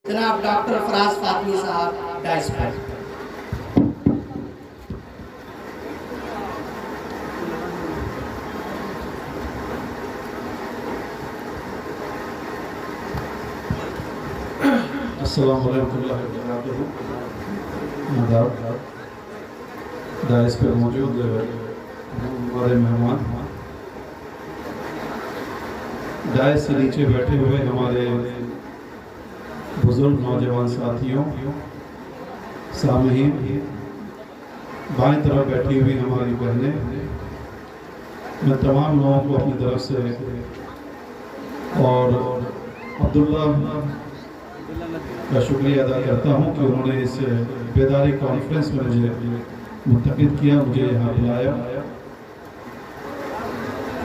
जनाब डॉक्टर फराज फातमी साहब डाइस पर। अस्सलाम वालेकुम रहमतुल्लाहि व बरकातुहू। डाइस पर मौजूद हमारे मेहमान, डाइस से नीचे बैठे हुए हमारे बुजुर्ग नौजवान साथियों, सामईन, बाएं तरफ बैठी हुई हमारी बहनें, मैं तमाम लोगों को अपनी तरफ से और अब्दुल्ला का शुक्रिया अदा करता हूँ कि उन्होंने इस बेदारी कॉन्फ्रेंस में मुझे मुंतकिद किया, मुझे यहाँ बुलाया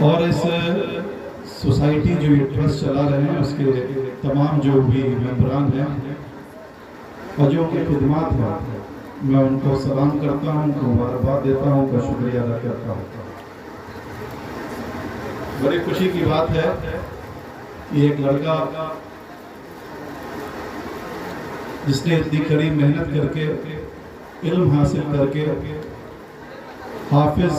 और इस सोसाइटी जो ये ट्रस्ट चला रहे हैं उसके तमाम जो भी मेंबरान हैं और जो उनकी खिदमात है, मैं उनको सलाम करता हूँ, उनको मुबारकबाद देता हूँ, उनका शुक्रिया अदा करता हूँ। बड़ी खुशी की बात है कि एक लड़का जिसने इतनी कड़ी मेहनत करके इल्म हासिल करके हाफिज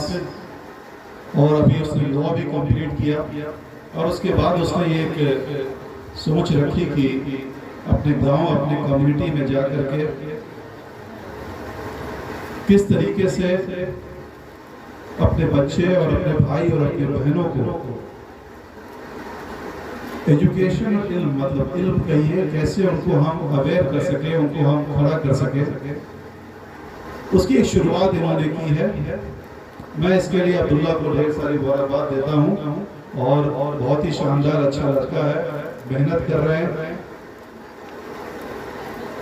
और अभी उसने लॉ भी कंप्लीट किया और उसके बाद उसने ये एक सोच रखी कि अपने गांव, अपने कम्युनिटी में जा करके किस तरीके से अपने बच्चे और अपने भाई और अपने बहनों को एजुकेशन और इल्म, मतलब इल्म कहिए, कैसे उनको हम अवेयर कर सके, उनको हम खड़ा कर सके, उसकी एक शुरुआत इन्होंने की है। मैं इसके लिए अब्दुल्ला को ढेर सारी मुबारकबाद देता हूँ और बहुत ही शानदार अच्छा लड़का है, मेहनत कर रहे हैं।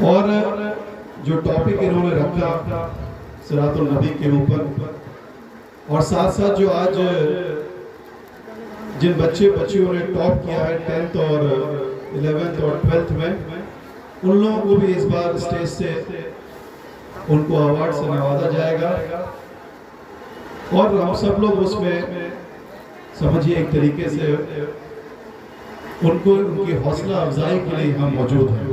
और जो टॉपिक इन्होंने रखा सिरातुल नबी के ऊपर और साथ साथ जो आज जिन बच्चियों ने टॉप किया है 10th और 11th और 12th में, उन लोगों को भी इस बार स्टेज से उनको अवार्ड से नवाजा जाएगा और हम सब लोग उसमें समझिए एक तरीके से उनको उनकी हौसला अफजाई के लिए हम मौजूद हैं।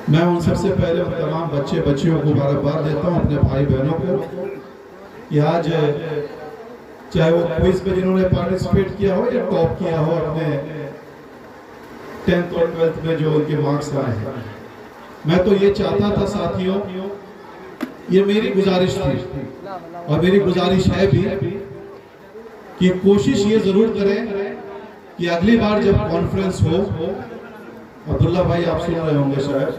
मैं उन सबसे पहले तमाम बच्चियों को मुबारकबाद देता हूँ, अपने भाई बहनों को, कि आज चाहे वो क्विज में जिन्होंने पार्टिसिपेट किया हो या टॉप किया हो अपने 10th और 12th में जो उनके मार्क्स आए हैं। मैं तो ये चाहता था साथियों, ये मेरी गुजारिश थी और मेरी गुजारिश है भी कि कोशिश ये जरूर करें कि अगली बार जब कॉन्फ्रेंस हो, अब्दुल्ला भाई आप सुन रहे होंगे शायद,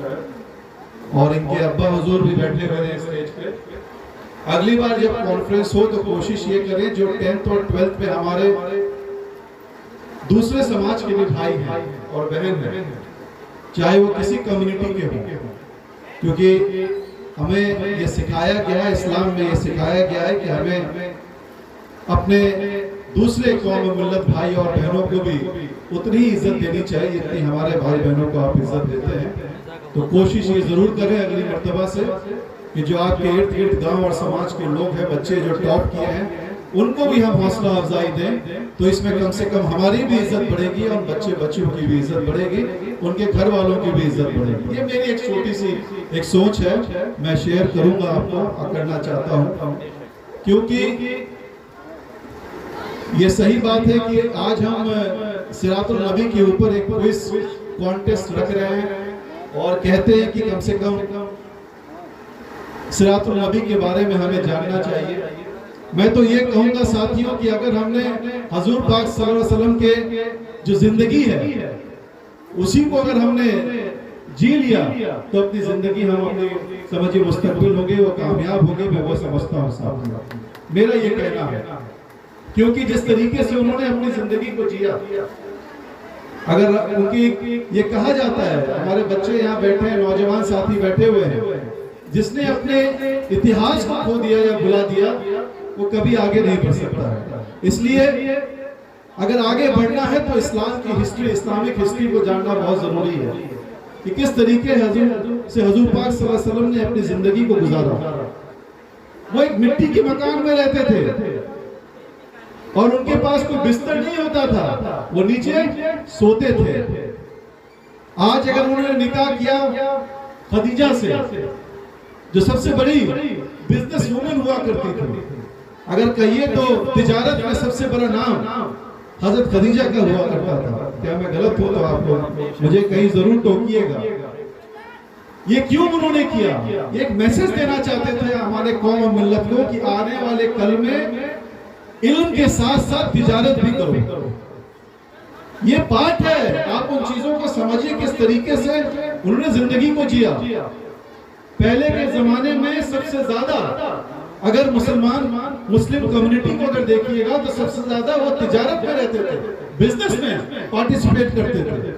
और इनके अब्बा हुजूर भी बैठे हुए हैं स्टेज पे, अगली बार जब कॉन्फ्रेंस हो तो कोशिश ये करें जो 10th और 12th में हमारे दूसरे समाज के भी भाई हैं और बहन हैं, चाहे वो किसी कम्युनिटी के हों, क्योंकि हमें ये सिखाया गया है, इस्लाम में ये सिखाया गया है कि हमें अपने दूसरे कौम मिल्लत भाई और बहनों को भी उतनी ही इज्जत देनी चाहिए जितनी हमारे भाई बहनों को आप इज्जत देते हैं। तो कोशिश ये जरूर करें अगली मर्तबा से कि जो आपके इर्द गिर्द गांव और समाज के लोग हैं, बच्चे जो टॉप किए हैं, उनको भी हम हौसला अफजाई दें, तो इसमें कम से कम हमारी भी इज्जत बढ़ेगी और बच्चियों की भी इज्जत बढ़ेगी, उनके घर वालों की भी इज्जत बढ़ेगी। ये मेरी एक छोटी सी एक सोच है, मैं शेयर करूंगा आपको, करना चाहता हूँ, क्योंकि ये सही बात है कि आज हम सिरातुल नबी के ऊपर एक क्विज कॉन्टेस्ट रख रहे हैं और कहते हैं कि कम से कम सिरातुल नबी के बारे में हमें जानना चाहिए। मैं तो ये कहूंगा साथियों कि अगर हमने हजूर पाक सल्लल्लाहु अलैहि वसल्लम के जो जिंदगी है उसी को अगर हमने जी लिया तो अपनी जिंदगी हम अपनी समझिए मुस्तकबिल होंगे, वो कामयाब होंगे, मैं वो समझता हूँ साथियों, मेरा ये कहना है। क्योंकि जिस तरीके से उन्होंने अपनी जिंदगी को जिया, अगर उनकी ये कहा जाता है, हमारे बच्चे यहाँ बैठे हैं, नौजवान साथी बैठे हुए हैं, जिसने अपने इतिहास को खो दिया या भुला दिया वो कभी आगे नहीं बढ़ सकता है। इसलिए अगर आगे बढ़ना है तो इस्लाम की हिस्ट्री, इस्लामिक हिस्ट्री को जानना बहुत जरूरी है कि किस तरीके से हजूर पाक सल्लल्लाहु अलैहि वसल्लम ने अपनी जिंदगी को गुजारा। वो एक मिट्टी के मकान में रहते थे और उनके पास कोई बिस्तर नहीं होता था, वो नीचे सोते थे। आज अगर उन्होंने निकाह किया खदीजा से, जो सबसे बड़ी बिजनेस वुमन हुआ करती थी, अगर कहिए तो तिजारत में सबसे बड़ा नाम हजरत खदीजा का हुआ करता था। क्या मैं गलत हूं तो आप लोग मुझे कहीं जरूर टोकिएगा। ये क्यों उन्होंने किया? एक मैसेज देना चाहते थे हमारे कौम और मिल्लत को कि आने वाले कल में इल्म के साथ साथ तिजारत भी करो। ये बात है, आप उन चीजों को समझिए किस तरीके से उन्होंने जिंदगी को जिया। पहले के जमाने में सबसे ज्यादा अगर मुस्लिम कम्युनिटी को अगर देखिएगा तो सबसे ज्यादा वो तिजारत में रहते थे, बिजनेस में पार्टिसिपेट करते थे।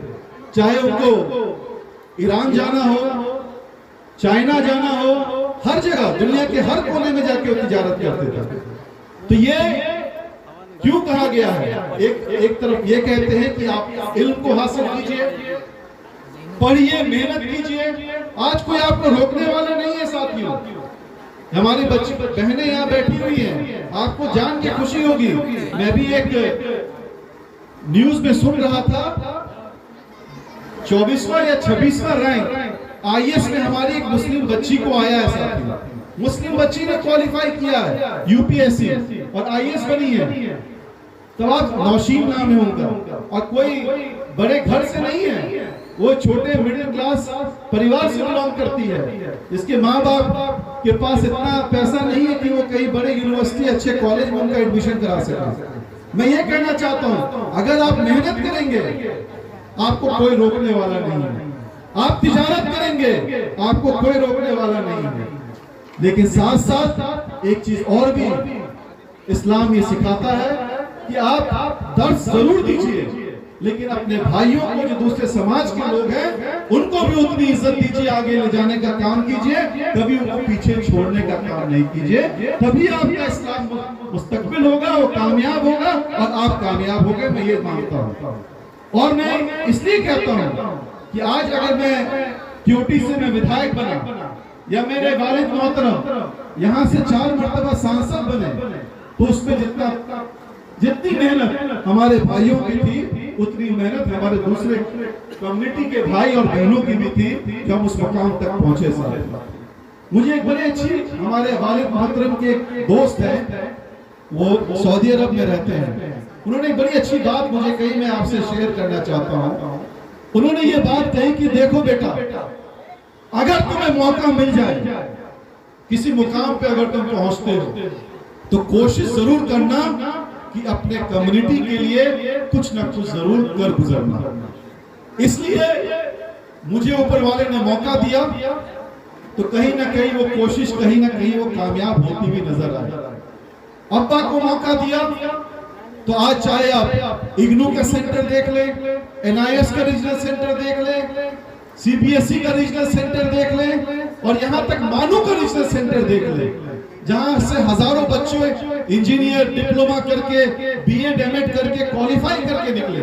चाहे उनको ईरान जाना हो, चाइना जाना हो, हर जगह दुनिया के हर कोने में जाके वो तिजारत करते थे। तो ये क्यों कहा गया है? एक तरफ ये कहते हैं कि आप इल्म को हासिल कीजिए, पढ़िए, मेहनत कीजिए। आज कोई आपको रोकने वाला नहीं है साथियों। हमारी बच्ची बहनें यहाँ बैठी हुई हैं, आपको जान के खुशी होगी। मैं भी एक न्यूज में सुन रहा था, 24वां या 26वां रैंक आईएएस में हमारी एक मुस्लिम बच्ची को आया है साथियों। मुस्लिम बच्ची ने क्वालिफाई किया है यूपीएससी और आईएएस बनी है। तो आप नौशीन नाम है उनका, और कोई बड़े घर से नहीं है, वो छोटे मिडिल क्लास परिवार से बिलोंग करती है, जिसके माँ बाप के पास इतना पैसा नहीं है कि वो कई बड़े यूनिवर्सिटी अच्छे कॉलेज में उनका एडमिशन करा सके। मैं ये कहना चाहता हूँ, अगर आप मेहनत करेंगे आपको कोई रोकने वाला नहीं है। आप तिजारत करेंगे आपको कोई रोकने वाला नहीं है। लेकिन साथ साथ एक चीज और भी इस्लाम ये सिखाता है कि आप दर्द जरूर दीजिए, लेकिन अपने भाइयों को जो दूसरे समाज के लोग हैं उनको भी उतनी इज्जत दीजिए, आगे ले जाने का काम कीजिए, कभी उनको पीछे छोड़ने का काम नहीं कीजिए। तभी आपका इस्लाम मुस्तकबिल होगा, वो कामयाब होगा और आप कामयाब होंगे। मैं ये मानता हूँ। और मैं इसलिए कहता हूँ कि आज अगर मैं क्यूटी से मैं विधायक बना या मेरे वालिद मोहतरम यहाँ से 4 मरतबा सांसद बने, तो उसमें जितनी मेहनत हमारे भाइयों की थी उतनी मेहनत हमारे दूसरे कम्युनिटी के भाई और बहनों की भी थी कि हम उस मकाम तक पहुंचे। साथ मुझे एक बड़ी अच्छी हमारे वालिद मोहतरम के दोस्त हैं, वो सऊदी अरब में रहते हैं। उन्होंने एक बड़ी अच्छी बात मुझे कही, मैं आपसे शेयर करना चाहता हूँ। उन्होंने ये बात कही कि देखो बेटा, अगर तुम्हें मौका मिल जाए किसी मुकाम पे अगर तुम पहुंचते हो तो कोशिश जरूर करना कि अपने कम्युनिटी के लिए कुछ ना कुछ जरूर कर गुजरना। इसलिए मुझे ऊपर वाले ने मौका दिया तो कहीं ना कहीं वो कोशिश कहीं ना कहीं वो कामयाब होती हुई नजर आई। अब्बा को मौका दिया तो आज चाहे आप इग्नू का सेंटर देख ले, एनआईएस का रीजनल सेंटर देख ले, सीबीएसई का रीजनल सेंटर देख ले, और यहाँ तक मानू का रीजनल सेंटर देख ले, जहां से हजारों बच्चे इंजीनियर डिप्लोमा करके बीएड एमएड करके क्वालिफाई करके निकले।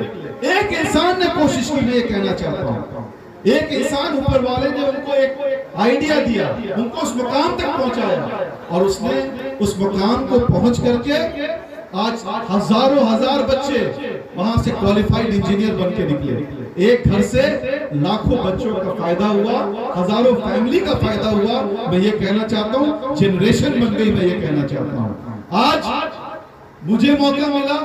एक इंसान ने कोशिश की, मैं ये कहना चाहता हूँ, एक इंसान ऊपर वाले ने उनको एक आइडिया दिया, उनको उस मुकाम तक पहुंचाया, और उसने उस मुकाम को पहुंच करके आज हजारों हजार बच्चे वहां से क्वालिफाइड इंजीनियर बन के निकले। एक घर से लाखों बच्चों का फायदा हुआ, हजारों फैमिली का फायदा हुआ। मैं ये कहना चाहता हूँ, जनरेशन बन गई। मैं ये कहना चाहता हूँ, आज मुझे मौका मिला।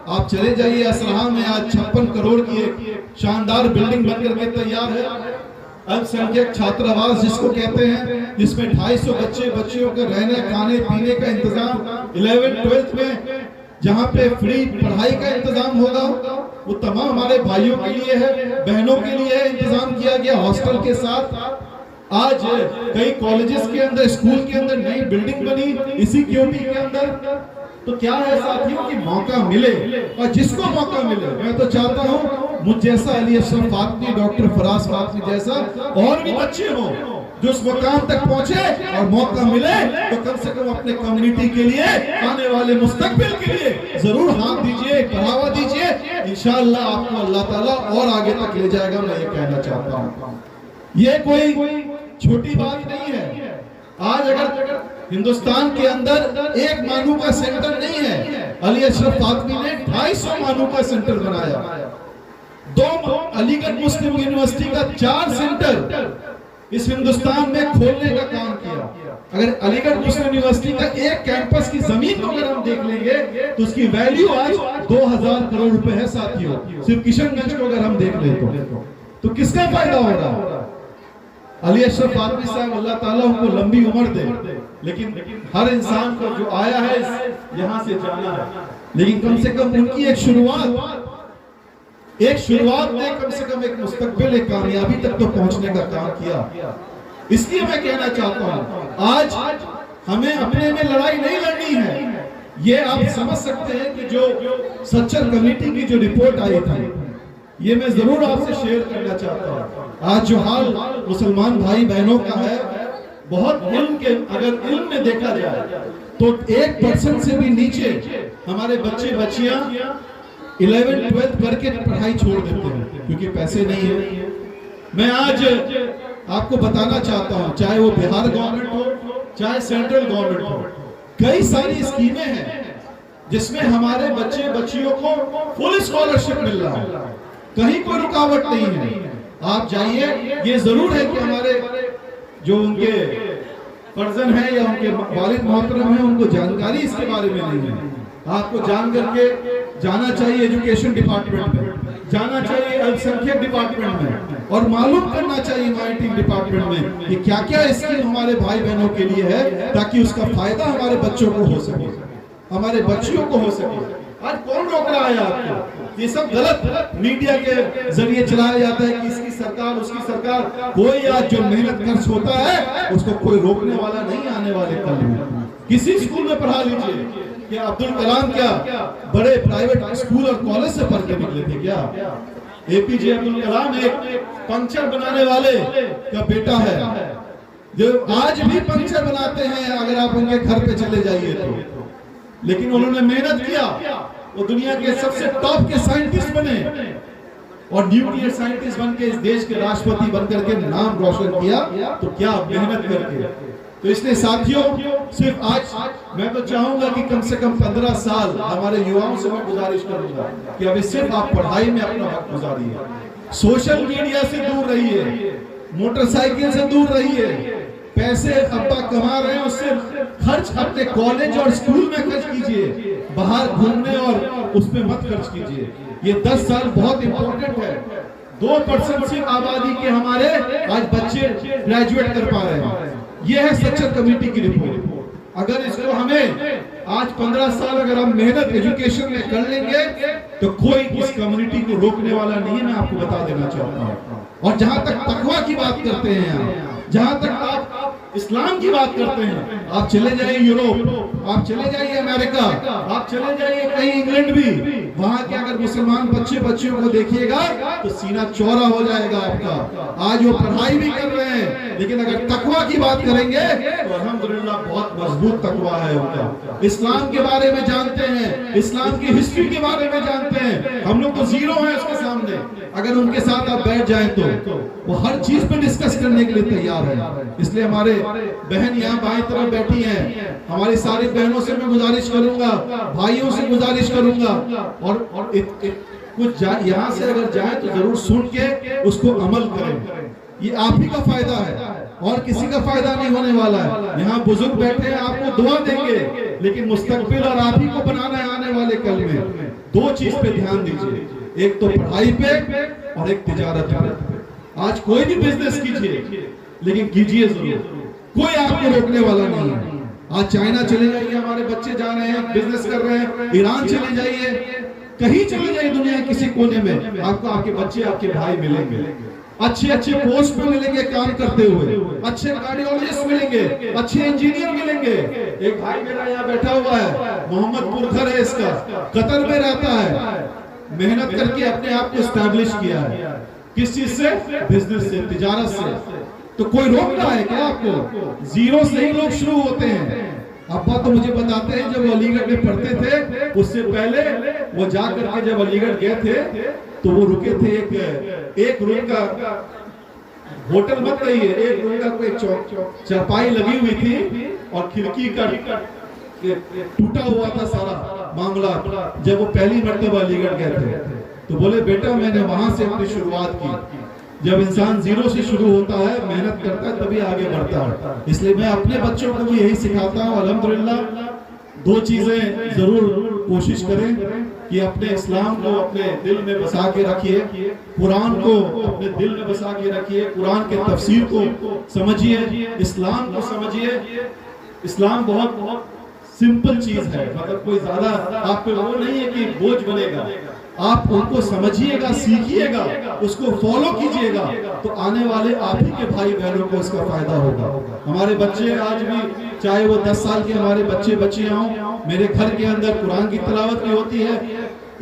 आप चले जाइए असरहा में, आज 56 करोड़ की एक शानदार बिल्डिंग बन करके तैयार है। अल्पसंख्यक छात्रावास जिसको कहते हैं, जिसमें 250 बच्चियों के रहने खाने पीने का इंतजाम, 11th-12th में जहाँ पे फ्री पढ़ाई का इंतजाम होगा, वो तमाम हमारे भाइयों के लिए है, बहनों के लिए है, इंतजाम किया गया हॉस्टल के साथ। आज कई कॉलेजेस के अंदर, स्कूल के अंदर नई बिल्डिंग बनी इसी क्यूटी के अंदर। तो क्या है साथियों कि मौका मिले, और जिसको मौका मिले, मैं तो चाहता हूँ मुझ जैसा अली अशरफ फातमी, डॉक्टर फराज फातमी जैसा और भी बच्चे हों जो उस मुकाम तक पहुंचे, और मौका मिले तो कम से कम अपने कम्युनिटी के लिए, आने वाले मुस्तकबिल के लिए जरूर हाथ दीजिए, बढ़ावा दीजिए। इंशाअल्लाह आपको अल्लाह ताला और आगे तक ले जाएगा। मैं ये कहना चाहता हूँ, ये कोई छोटी बात नहीं है। आज अगर हिंदुस्तान के अंदर एक मानू का सेंटर नहीं है, अली अशरफ फातमी ने 250 मानू का सेंटर बनाया। दो अलीगढ़ मुस्लिम यूनिवर्सिटी का 4 सेंटर इस हिंदुस्तान में खोलने का काम किया। अगर अलीगढ़ मुस्लिम यूनिवर्सिटी का एक कैंपस की जमीन को अगर हम देख लेंगे तो उसकी वैल्यू आज 2000 करोड़ रुपए है साथियों। सिर्फ किशनगंज को अगर हम देख ले तो किसका फायदा हो रहा है? अली अशरफ फातमी साहब अल्लाह ताला उनको लंबी उम्र दे, लेकिन हर इंसान को जो आया है यहाँ से जाना है, लेकिन कम से कम उनकी एक शुरुआत ने कम से कम एक मुस्तकबिल, एक कामयाबी तक तो पहुंचने का काम किया। इसलिए मैं कहना चाहता हूं आज हमें अपने में लड़ाई नहीं लड़नी है। ये आप समझ सकते हैं कि जो सच्चर कमेटी की जो रिपोर्ट आई थी, ये मैं जरूर आपसे शेयर करना चाहता हूं। आज जो हाल मुसलमान भाई बहनों का है, बहुत अगर इल्म में देखा जाए तो 1% से भी नीचे हमारे बच्चे बच्चियां 11th-12th करके पढ़ाई छोड़ देते हैं क्योंकि पैसे नहीं है। मैं आज आपको बताना चाहता हूं, चाहे वो बिहार गवर्नमेंट हो, चाहे सेंट्रल गवर्नमेंट हो, कई सारी स्कीमें हैं जिसमें हमारे बच्चे बच्चियों को फुल स्कॉलरशिप मिल रहा है, कहीं कोई रुकावट नहीं है। आप जाइए, ये जरूर है कि हमारे जो उनके फर्जन है या उनके वालिद मोहतरम है, उनको जानकारी इसके बारे में नहीं है। आपको जान करके जाना चाहिए एजुकेशन डिपार्टमेंट में, जाना चाहिए अल्पसंख्यक डिपार्टमेंट में, और मालूम करना चाहिए माइनिंग डिपार्टमेंट में कि क्या क्या स्कीम हमारे भाई बहनों के लिए है, ताकि उसका फायदा हमारे बच्चों को हो सके, हमारे बच्चियों को हो सके। आज कौन रोक रहा है आपको? ये सब गलत मीडिया के जरिए चलाया जाता है कि इसकी सरकार, उसकी सरकार। कोई आज जो मेहनत खर्च होता है उसको कोई रोकने वाला नहीं आने वाले कल में। किसी स्कूल में पढ़ा लीजिए कि अब्दुल कलाम क्या बड़े प्राइवेट स्कूल और कॉलेज से पढ़ के निकले थे क्या? एपीजे अब्दुल कलाम एक पंचर बनाने वाले का बेटा है, जो आज भी पंचर बनाते हैं अगर आप उनके घर पे चले जाइए तो। लेकिन उन्होंने मेहनत किया, वो दुनिया के सबसे टॉप के साइंटिस्ट बने और न्यूक्लियर साइंटिस्ट बनके इस देश के राष्ट्रपति बनकर के नाम रोशन किया। तो क्या मेहनत करके। तो इसलिए साथियों, सिर्फ आज मैं तो चाहूंगा कि कम से कम 15 साल हमारे युवाओं से मैं गुजारिश करूंगा कि अभी सिर्फ आप पढ़ाई में अपना वक्त गुजारिए, सोशल मीडिया से दूर रहिए, मोटरसाइकिल से दूर रहिए, पैसे अब्बा कमा रहे हैं उससे खर्च अपने कॉलेज और स्कूल में खर्च कीजिए, बाहर घूमने और उसमें मत खर्च कीजिए। ये 10 साल बहुत इंपॉर्टेंट है। 2% सिर्फ आबादी के हमारे आज बच्चे ग्रेजुएट कर पा रहे हैं। ये है सच्चर कमेटी की रिपोर्ट। अगर इसको हमें आज 15 साल अगर हम मेहनत एजुकेशन में कर लेंगे तो कोई इस कम्युनिटी को रोकने वाला नहीं है, मैं आपको बता देना चाहता हूँ। और जहां तक तकवा की बात करते हैं, जहां तक आप इस्लाम की बात करते हैं, आप चले जाइए यूरोप, आप चले जाइए अमेरिका, आप चले जाइए कहीं इंग्लैंड भी, वहां के अगर मुसलमान बच्चे बच्चियों को देखिएगा तो सीना चौड़ा हो जाएगा आपका। आज वो पढ़ाई भी कर रहे हैं, लेकिन अगर तकवा की बात करेंगे तो अल्हम्दुलिल्लाह बहुत मजबूत तकवा है उनका। इस्लाम के बारे में जानते हैं, इस्लाम की हिस्ट्री के बारे में जानते हैं। हम लोग तो जीरो हैं उसके सामने। अगर उनके साथ आप बैठ जाएं तो वो हर चीज पे डिस्कस करने के लिए तैयार है। इसलिए हमारे बहन यहाँ बाएं तरफ बैठी हैं, हमारी सारी बहनों से मैं गुजारिश करूंगा, भाइयों से गुजारिश करूंगा, और कुछ यहाँ से अगर जाए तो जरूर सुन के उसको अमल करें। ये आप ही का फायदा है और किसी का फायदा नहीं होने वाला है। यहाँ बुजुर्ग बैठे हैं, आपको दुआ देंगे, लेकिन मुस्तकबिल और आप ही को बनाना है आने वाले कल में। 2 चीज पे ध्यान दीजिए, एक तो पढ़ाई पे और एक तिजारत पे। आज कोई भी बिजनेस कीजिए, लेकिन कीजिए जरूर, कोई आपको रोकने वाला नहीं है। आज चाइना चले जाइए, हमारे बच्चे जा रहे हैं, बिजनेस कर रहे हैं, ईरान चले जाइए, कहीं चले जाइए दुनिया किसी कोने में, आपको आपके बच्चे, आपके भाई मिलेंगे, अच्छे अच्छे पोस्ट पे मिलेंगे काम करते हुए, अच्छे कार्डियोलॉजिस्ट मिलेंगे, अच्छे इंजीनियर मिलेंगे। एक भाई मेरा यहाँ बैठा हुआ है, मोहम्मद पुरखर है इसका, कतर में रहता है, मेहनत करके अपने आप को एस्टैब्लिश किया है। किस चीज से? बिजनेस से, तिजारत से। तो कोई रोक रहा है क्या आपको? जीरो से ही लोग शुरू होते हैं। अब्बा तो मुझे बताते हैं जब वो अलीगढ़ में पढ़ते थे, उससे पहले वो जा करके जब अलीगढ़ गए थे तो वो रुके थे एक रूम का, होटल मत कहिए, एक रूम का कोई चारपाई लगी हुई थी और खिड़की का टूटा हुआ था सारा मामला, जब वो पहली मर्तबा अलीगढ़ गए थे। तो बोले बेटा मैंने वहां से अपनी शुरुआत की। जब इंसान जीरो से शुरू होता है, मेहनत करता है, तभी आगे बढ़ता है। इसलिए मैं अपने बच्चों को भी यही सिखाता हूँ। अल्हम्दुलिल्लाह दो चीजें जरूर कोशिश करें कि अपने इस्लाम को अपने दिल में बसा के रखिए, कुरान को अपने दिल में बसा के रखिए, कुरान के तफसीर को समझिए, इस्लाम को समझिए। इस्लाम बहुत सिंपल चीज है, मतलब कोई ज्यादा आप पे वो नहीं है कि बोझ बनेगा। आप उनको समझिएगा, सीखिएगा, उसको फॉलो कीजिएगा, तो आने वाले आप ही के भाई बहनों को इसका फायदा होगा। हमारे बच्चे आज भी, चाहे वो 10 साल के हमारे बच्चे बच्चियां हों, मेरे घर के अंदर कुरान की तिलावत भी होती है,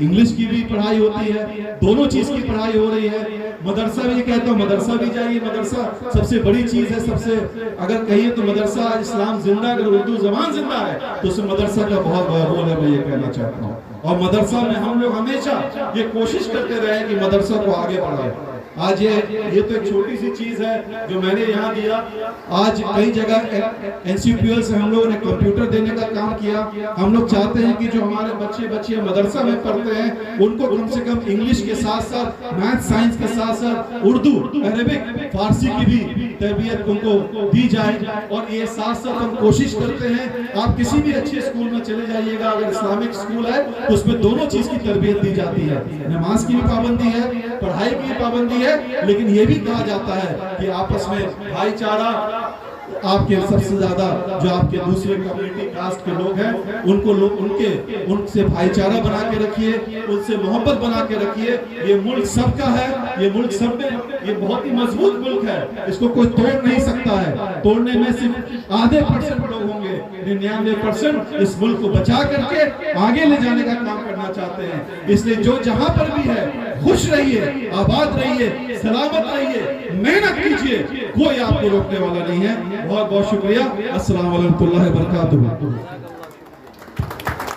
इंग्लिश की भी पढ़ाई होती है, दोनों चीज की पढ़ाई हो रही है। मदरसा भी कहता हूँ, मदरसा भी जाइए। मदरसा सबसे बड़ी चीज है। सबसे अगर कहिए तो मदरसा, इस्लाम जिंदा, अगर उर्दू जबान जिंदा है तो उस मदरसा का बहुत बड़ा रोल है, मैं ये कहना चाहता हूँ। और मदरसा में हम लोग हमेशा ये कोशिश करते रहे कि मदरसा को आगे बढ़ाए। आज ये तो एक छोटी सी चीज है जो मैंने यहाँ दिया। आज कई जगह NCPL से हम लोगों ने कंप्यूटर देने का काम किया। हम लोग चाहते हैं कि जो हमारे बच्चे बच्चियां मदरसा में पढ़ते हैं उनको कम से कम इंग्लिश के साथ साथ मैथ साइंस के साथ साथ उर्दू, अरबिक, फारसी की भी तरबियत उनको दी जाए। और ये साथ साथ हम कोशिश करते हैं, आप किसी भी अच्छे स्कूल में चले जाइएगा, अगर इस्लामिक स्कूल है तो उसमें दोनों चीज की तरबियत दी जाती है। नमाज की भी पाबंदी है, पढ़ाई की भी पाबंदी है, लेकिन ये भी कहा जाता है कि आपस में भाईचारा, आपके सबसे ज्यादा जो आपके दूसरे कम्युनिटी कास्ट के लोग हैं उनसे भाईचारा बना के रखिए, उनसे मोहब्बत बना के रखिए। ये मुल्क सबका है, ये मुल्क सब में, ये बहुत ही मजबूत मुल्क है, इसको कोई तोड़ नहीं सकता है। तोड़ने में सिर्फ आधे % लोग होंगे, 99% इस मुल्क को बचा करके आगे ले जाने का काम करना चाहते हैं। इसलिए जो जहां पर भी है खुश रहिए, आबाद रहिए, सलामत रहिए, मेहनत कीजिए, कोई आपको रोकने वाला नहीं है। बहुत बहुत शुक्रिया। अस्सलाम वालेकुम व रहमतुल्लाहि व बरकातुहू।